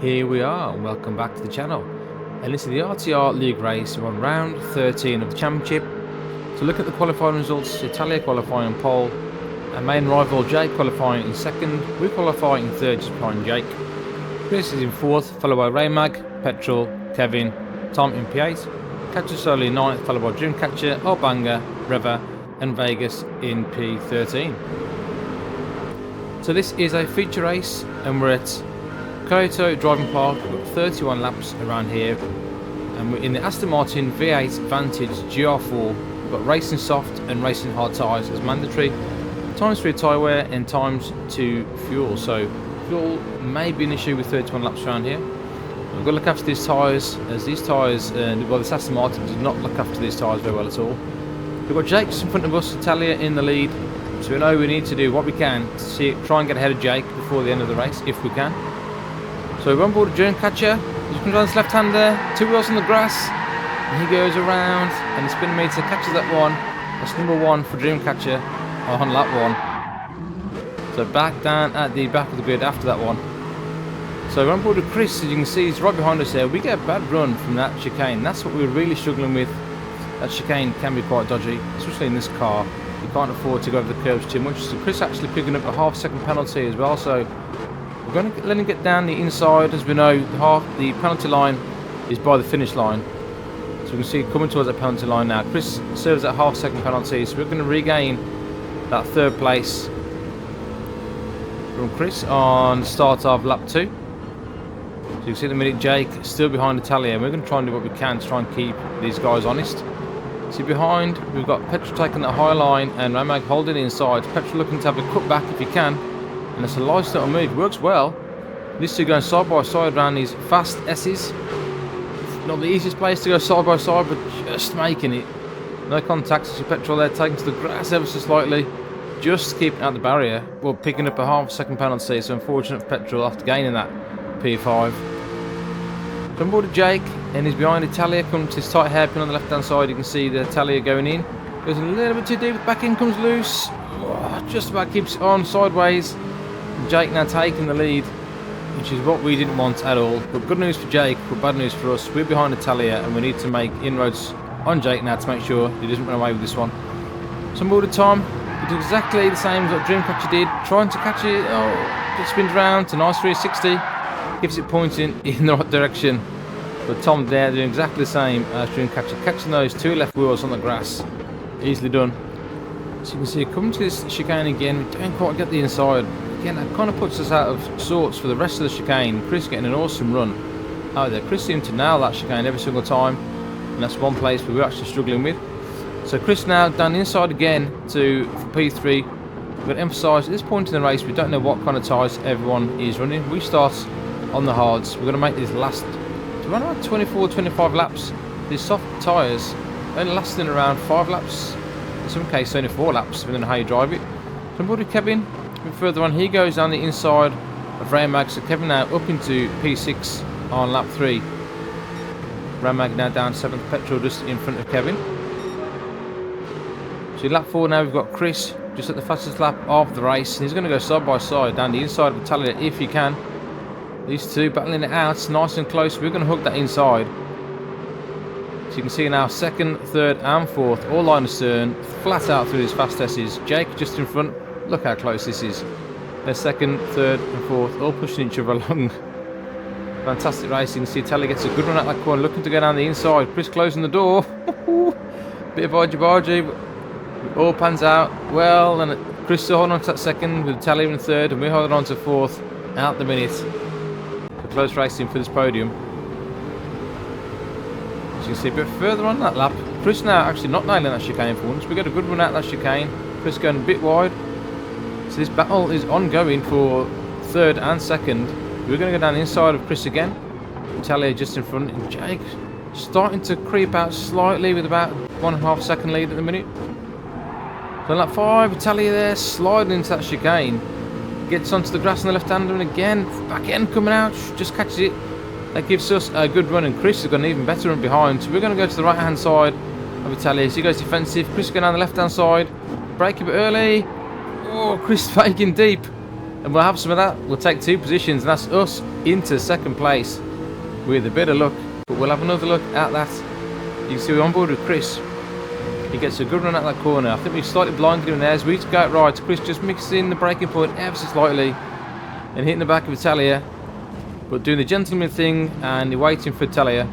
Here we are, and welcome back to the channel. And this is the RTR League race. We're on round 13 of the championship. So look at the qualifying results. Italia qualifying in pole, our main rival Jake qualifying in second. We qualify in third, just behind Jake. Chris is in fourth, followed by Raymag, Petrol, Kevin, Tom in P8, Catcher Solo in ninth, followed by Dreamcatcher, Albanga, Reva, and Vegas in P13. So this is a feature race, and we're at Kyoto Driving Park. We've got 31 laps around here, and we're in the Aston Martin V8 Vantage GR4. We've got racing soft and racing hard tyres as mandatory, times 3 tyre wear and times 2 fuel. So fuel may be an issue with 31 laps around here. We've got to look after these tyres, as these tyres, well, this Aston Martin does not look after these tyres very well at all. We've got Jake just in front of us, Italia in the lead, so we know we need to do what we can to try and get ahead of Jake before the end of the race, if we can. So we're on board a Dreamcatcher. He comes on his left-hander, 2 wheels on the grass, and he goes around, and the spin meter catches that one. That's number 1 for Dreamcatcher on lap 1. So back down at the back of the grid after that one. So we're on board with Chris. As you can see, he's right behind us here. We get a bad run from that chicane. That's what we're really struggling with. That chicane can be quite dodgy, especially in this car. You can't afford to go over the curves too much. So Chris actually picking up a half-second penalty as well. So we're going to let him get down the inside. As we know, the penalty line is by the finish line. So we can see coming towards that penalty line now. Chris serves that half-second penalty, so we're going to regain that third place from Chris on the start of lap 2. So you can see at the minute Jake still behind Italia, and we're going to try and do what we can to try and keep these guys honest. See behind, we've got Petrol taking that high line and Ramag holding it inside. Petrol looking to have a cut back if he can, and it's a nice little move. Works well. These two going side by side around these fast S's. Not the easiest place to go side by side, but just making it. No contact. So Petrol there taking to the grass ever so slightly, just keeping out the barrier. Well, picking up a half-second penalty. So unfortunate for Petrol after gaining that P5. Come board to Jake, and he's behind Italia. Comes his tight hairpin on the left-hand side. You can see the Italia going in. Goes a little bit too deep. Back in comes loose. Oh, just about keeps it on sideways. Jake now taking the lead, which is what we didn't want at all. But good news for Jake, but bad news for us. We're behind Italia, and we need to make inroads on Jake now to make sure he doesn't run away with this one. So I'm board to Tom. He did exactly the same as what Dreamcatcher did, trying to catch it. Oh, it spins around to nice 360. Gives it pointing in the right direction. But Tom there doing exactly the same as Dreamcatcher, catching those 2 left wheels on the grass. Easily done. So you can see coming to this chicane again, we don't quite get the inside. Again, that kind of puts us out of sorts for the rest of the chicane. Chris getting an awesome run out there. Chris seemed to nail that chicane every single time, and that's one place where we're actually struggling with. So Chris now down the inside again for P3. We've got to emphasise at this point in the race, we don't know what kind of tyres everyone is running. We start on the hards. We're going to make these last around about 24-25 laps. These soft tyres only lasting around 5 laps, in some cases only 4 laps, depending on how you drive it. So I'm board with Kevin. Further on, he goes down the inside of Raymag. So Kevin now up into P6 on lap 3. Raymag now down 7th, Petrol just in front of Kevin. So lap 4 now we've got Chris just at the fastest lap of the race. He's going to go side by side down the inside of Italia if he can. These two battling it out nice and close. We're going to hook that inside. So you can see now 2nd, 3rd and 4th all line astern, flat out through these fast S's. Jake just in front. Look how close this is. They're 2nd, 3rd and 4th all pushing each other along. Fantastic racing. See Italia gets a good run at that corner, looking to go down the inside. Chris closing the door. Bit of argy-bargy, but all pans out well, and Chris still holding on to that 2nd with Italia in 3rd, and we're holding on to 4th out the minute. For close racing for this podium. As you can see a bit further on that lap, Chris now actually not nailing that chicane for once. We got a good run out of that chicane. Chris going a bit wide. So this battle is ongoing for 3rd and 2nd. We're going to go down the inside of Chris again. Italia just in front, and Jake starting to creep out slightly with about 1.5 second lead at the minute. So lap 5, Italia there sliding into that chicane. Gets onto the grass on the left hander, and again, back end coming out, just catches it. That gives us a good run, and Chris has got an even better run behind. So we're going to go to the right hand side of Italia. So he goes defensive. Chris going down the left hand side. Brake a bit early. Oh, Chris faking deep. And we'll have some of that. We'll take 2 positions, and that's us into second place with a bit of luck. But we'll have another look at that. You can see we're on board with Chris. He gets a good run at that corner. I think we slightly blinded him there as we go right. Chris just mixing the braking point ever so slightly and hitting the back of Italia, but doing the gentleman thing and waiting for Italia,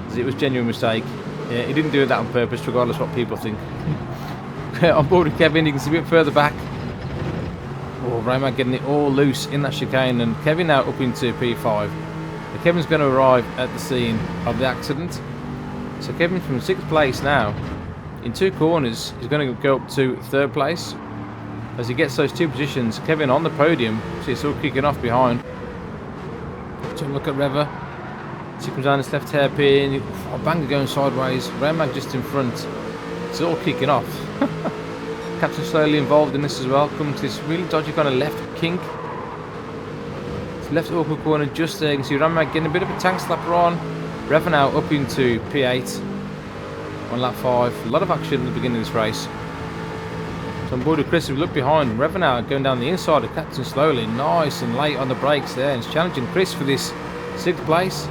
as it was a genuine mistake. Yeah, he didn't do that on purpose, regardless of what people think. On board with Kevin, you can see a bit further back. Oh, Rayman getting it all loose in that chicane, and Kevin now up into P5. So Kevin's going to arrive at the scene of the accident. So Kevin from 6th place now. In 2 corners, he's going to go up to 3rd place. As he gets those 2 positions, Kevin on the podium. See, it's all kicking off behind. So look at Reva. She comes down this left hairpin. Oh, Banger going sideways. Rayman just in front. It's all kicking off. Captain slowly involved in this as well. Coming to this really dodgy kind of left kink. It's left awkward corner just there. You can see Rayman getting a bit of a tank slapper on. Reva now up into P8. On lap 5, a lot of action at the beginning of this race. So on board with Chris, we look behind. Reva now going down the inside of Captain slowly, nice and late on the brakes there, and it's challenging Chris for this 6th place.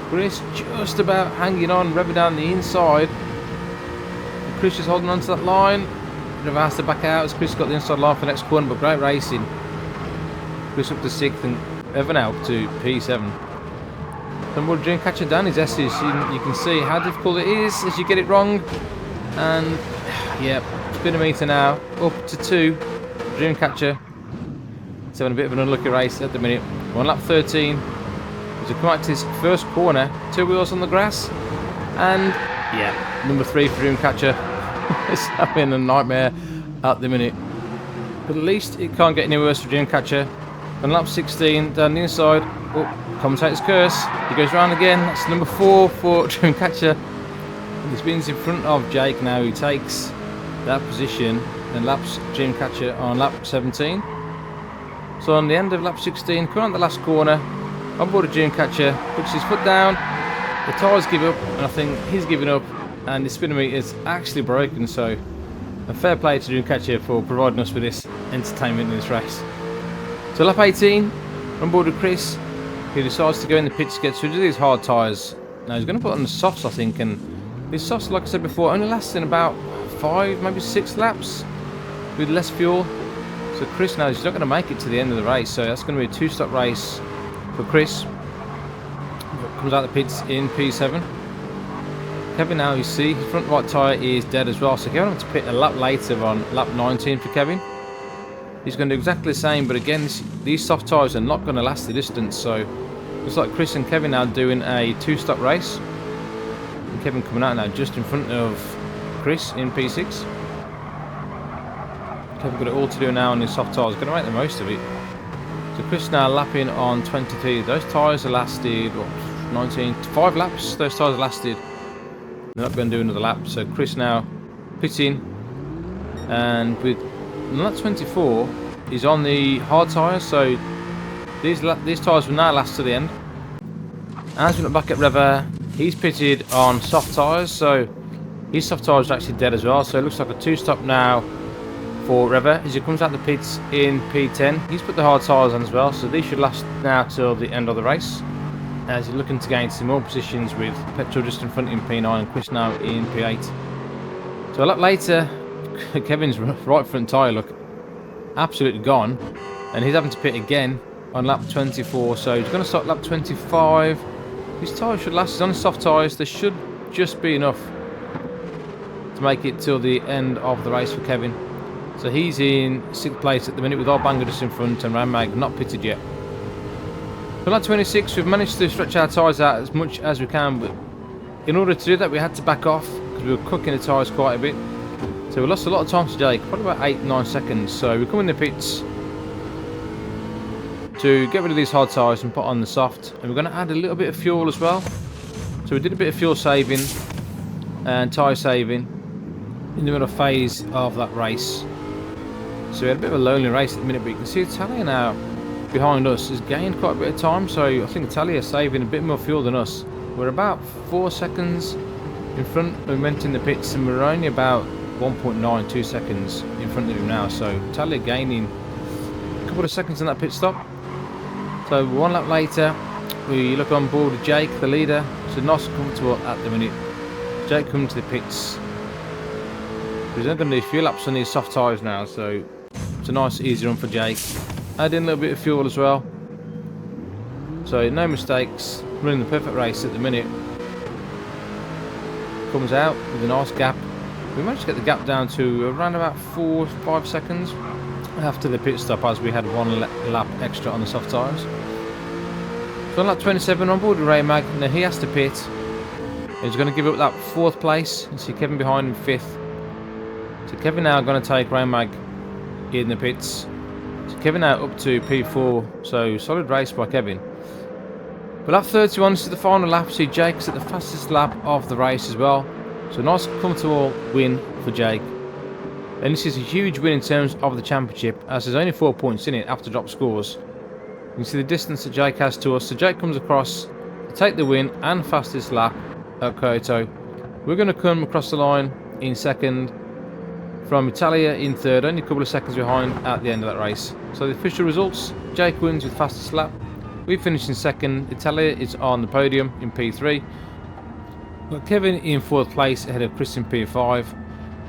Chris just about hanging on, Reva down the inside. And Chris just holding on to that line. Reva has to back out as Chris got the inside line for the next corner, but great racing. Chris up to 6th and Reva now up to P7. And we're doing catching down his S's. You can see how difficult it is as you get it wrong. And yeah, speedometer now up to 2. Dreamcatcher. It's having a bit of an unlucky race at the minute. We're on lap 13. As we come out to his first corner, 2 wheels on the grass. And yeah, number 3 for Dreamcatcher. It's having a nightmare at the minute. But at least it can't get any worse for Dreamcatcher. On lap 16, down the inside. Oh, commentator's curse. He goes round again. That's number 4 for Dreamcatcher. He spins in front of Jake now. He takes that position and laps Dreamcatcher on lap 17. So on the end of lap 16, coming on the last corner, on board of Dreamcatcher, puts his foot down. The tyres give up, and I think he's giving up, and the speedometer is actually broken. So a fair play to Dreamcatcher for providing us with this entertainment in this race. So lap 18, on board with Chris. He decides to go in the pits, get rid of these hard tyres. Now he's going to put on the softs, I think, and these softs, like I said before, only lasting about 5, maybe 6 laps with less fuel. So Chris now he's not going to make it to the end of the race, so that's going to be a 2-stop race for Chris. Comes out the pits in P7. Kevin now, you see, his front right tyre is dead as well, so Kevin has to pit a lap later on lap 19 for Kevin. He's going to do exactly the same, but again, these soft tyres are not going to last the distance, so looks like Chris and Kevin now doing a 2-stop race. And Kevin coming out now just in front of Chris in P6. Kevin got it all to do now on his soft tyres, going to make the most of it. So Chris now lapping on 23. Those tyres are lasted, what, 19, 5 laps, those tyres are lasted. They're not going to do another lap, so Chris now pitting, and with lap 24, he's on the hard tyres, so these tyres will now last to the end. As we look back at Reva, he's pitted on soft tyres, so his soft tyres are actually dead as well, so it looks like a 2-stop now for Reva. As he comes out the pits in P10, he's put the hard tyres on as well, so these should last now till the end of the race. As he's looking to gain some more positions with Petrol just in front in P9 and Chris now in P8. So a lap later, Kevin's right front tyre, look, absolutely gone, and he's having to pit again on lap 24, so he's going to start lap 25. His tyres should last, he's on soft tyres, there should just be enough to make it till the end of the race for Kevin. So he's in 6th place at the minute with our Banger just in front and Ranmag not pitted yet. So lap 26, we've managed to stretch our tyres out as much as we can, but in order to do that we had to back off because we were cooking the tyres quite a bit. So we lost a lot of time to Jake, probably about 8-9 seconds. So we come in the pits to get rid of these hard tyres and put on the soft. And we're going to add a little bit of fuel as well. So we did a bit of fuel saving and tyre saving in the middle phase of that race. So we had a bit of a lonely race at the minute, but you can see Italia now behind us has gained quite a bit of time. So I think Italia is saving a bit more fuel than us. We're about 4 seconds in front when we went in the pits, and we're only about 1.92 seconds in front of him now, so Italia gaining a couple of seconds in that pit stop. So 1 lap later, we look on board with Jake, the leader. So nice and comfortable at the minute. Jake coming to the pits. He's only going to do a few laps on these soft tyres now, so it's a nice easy run for Jake. Add in a little bit of fuel as well. So no mistakes, running the perfect race at the minute. Comes out with a nice gap. We managed to get the gap down to around about 4-5 seconds after the pit stop, as we had one lap extra on the soft tyres. So on lap 27 on board with Ray Mag. Now he has to pit. He's going to give up that 4th place. You see Kevin behind him 5th. So Kevin now going to take Ray Mag in the pits. So Kevin now up to P4. So solid race by Kevin. But lap 31 is the final lap. See Jake's at the fastest lap of the race as well. So nice comfortable win for Jake. And this is a huge win in terms of the championship, as there's only 4 points in it after drop scores. You can see the distance that Jake has to us. So Jake comes across to take the win and fastest lap at Kyoto. We're going to come across the line in 2nd, from Italia in 3rd, only a couple of seconds behind at the end of that race. So the official results: Jake wins with fastest lap. We finished in 2nd. Italia is on the podium in P3. Got Kevin in 4th place ahead of Chris in P5.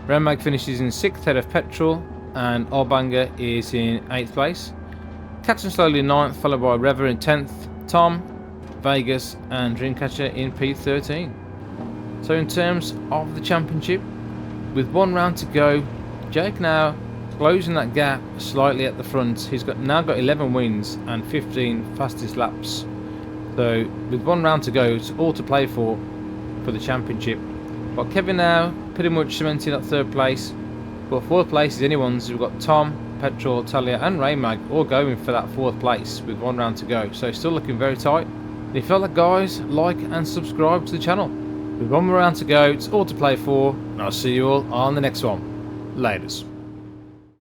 Renmag finishes in 6th ahead of Petrol, and Albanger is in 8th place. Catching slowly in 9th, followed by Rever in 10th, Tom, Vegas and Dreamcatcher in P13. So in terms of the championship, with 1 round to go, Jake now closing that gap slightly at the front. He's now got 11 wins and 15 fastest laps. So with 1 round to go, it's all to play for the championship. But Kevin now pretty much cementing that 3rd place. But 4th place is anyone's. We've got Tom, Petrol, Talia and Raymag all going for that 4th place with 1 round to go. So still looking very tight. If you felt like, guys, like and subscribe to the channel. With 1 more round to go, it's all to play for. And I'll see you all on the next one. Laters.